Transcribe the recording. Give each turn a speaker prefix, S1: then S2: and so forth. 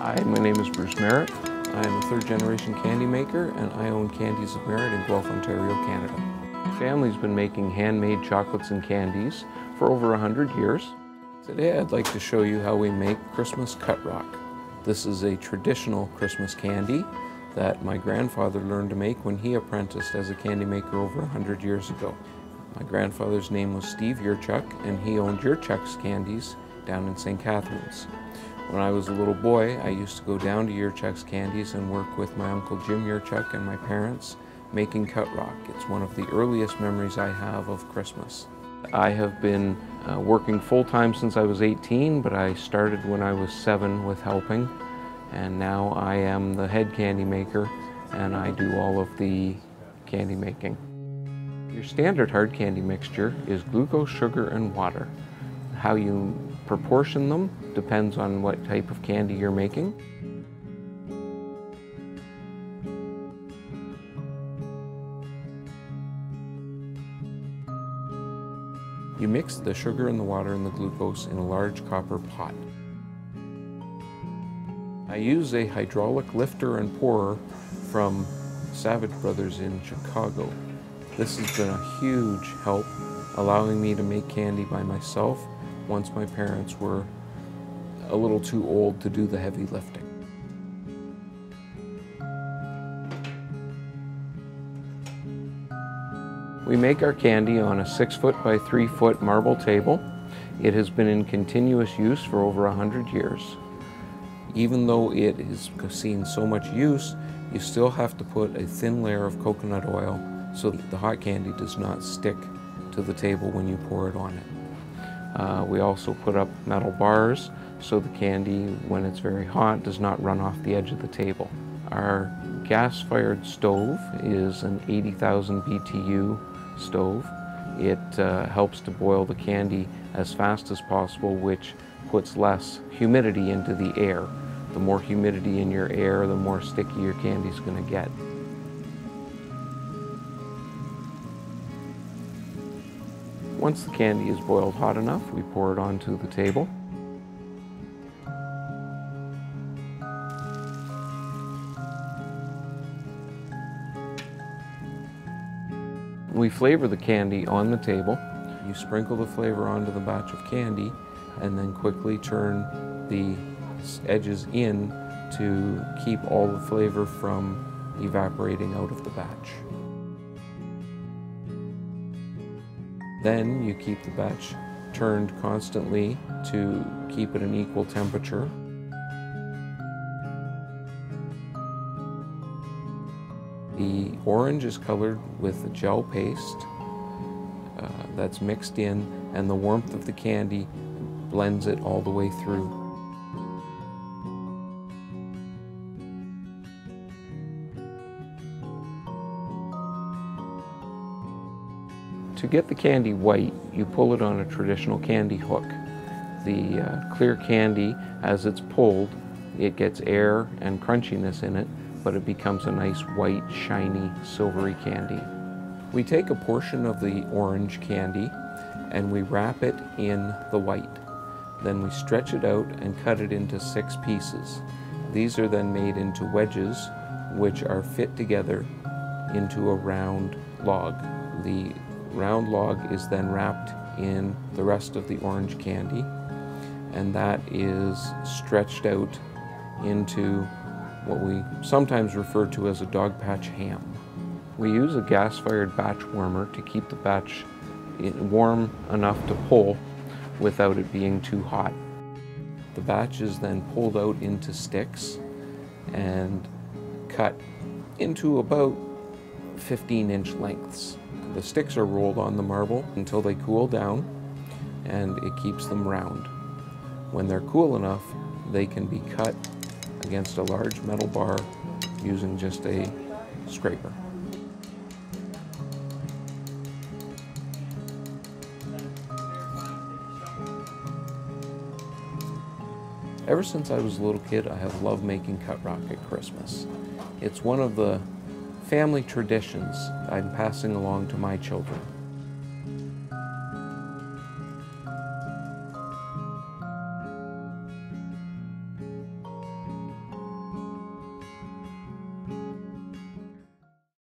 S1: Hi, my name is Bruce Merritt. I am a third-generation candy maker, and I own Candies of Merritt in Guelph, Ontario, Canada. My family's been making handmade chocolates and candies for over 100 years. Today I'd like to show you how we make Christmas cut rock. This is a traditional Christmas candy that my grandfather learned to make when he apprenticed as a candy maker over 100 years ago. My grandfather's name was Steve Yurchuk, and he owned Yurchuk's Candies down in St. Catharines. When I was a little boy, I used to go down to Yurchuk's Candies and work with my Uncle Jim Yurchuk and my parents making cut rock. It's one of the earliest memories I have of Christmas. I have been working full-time since I was 18, but I started when I was 7 with helping, and now I am the head candy maker and I do all of the candy making. Your standard hard candy mixture is glucose, sugar, and water. How you proportion them depends on what type of candy you're making. You mix the sugar and the water and the glucose in a large copper pot. I use a hydraulic lifter and pourer from Savage Brothers in Chicago. This has been a huge help, allowing me to make candy by myself once my parents were a little too old to do the heavy lifting. We make our candy on a 6-foot by 3-foot marble table. It has been in continuous use for over 100 years. Even though it has seen so much use, you still have to put a thin layer of coconut oil so that the hot candy does not stick to the table when you pour it on it. We also put up metal bars so the candy, when it's very hot, does not run off the edge of the table. Our gas-fired stove is an 80,000 BTU stove. It helps to boil the candy as fast as possible, which puts less humidity into the air. The more humidity in your air, the more sticky your candy is going to get. Once the candy is boiled hot enough, we pour it onto the table. We flavor the candy on the table. You sprinkle the flavor onto the batch of candy and then quickly turn the edges in to keep all the flavor from evaporating out of the batch. Then you keep the batch turned constantly to keep it an equal temperature. The orange is colored with a gel paste that's mixed in, and the warmth of the candy blends it all the way through. To get the candy white, you pull it on a traditional candy hook. The clear candy, as it's pulled, it gets air and crunchiness in it, but it becomes a nice white, shiny, silvery candy. We take a portion of the orange candy and we wrap it in the white. Then we stretch it out and cut it into 6 pieces. These are then made into wedges, which are fit together into a round log. The round log is then wrapped in the rest of the orange candy, and that is stretched out into what we sometimes refer to as a dog patch ham. We use a gas-fired batch warmer to keep the batch warm enough to pull without it being too hot. The batch is then pulled out into sticks and cut into about 15-inch lengths. The sticks are rolled on the marble until they cool down, and it keeps them round. When they're cool enough, they can be cut against a large metal bar using just a scraper. Ever since I was a little kid, I have loved making cut rock at Christmas. It's one of the family traditions I'm passing along to my children.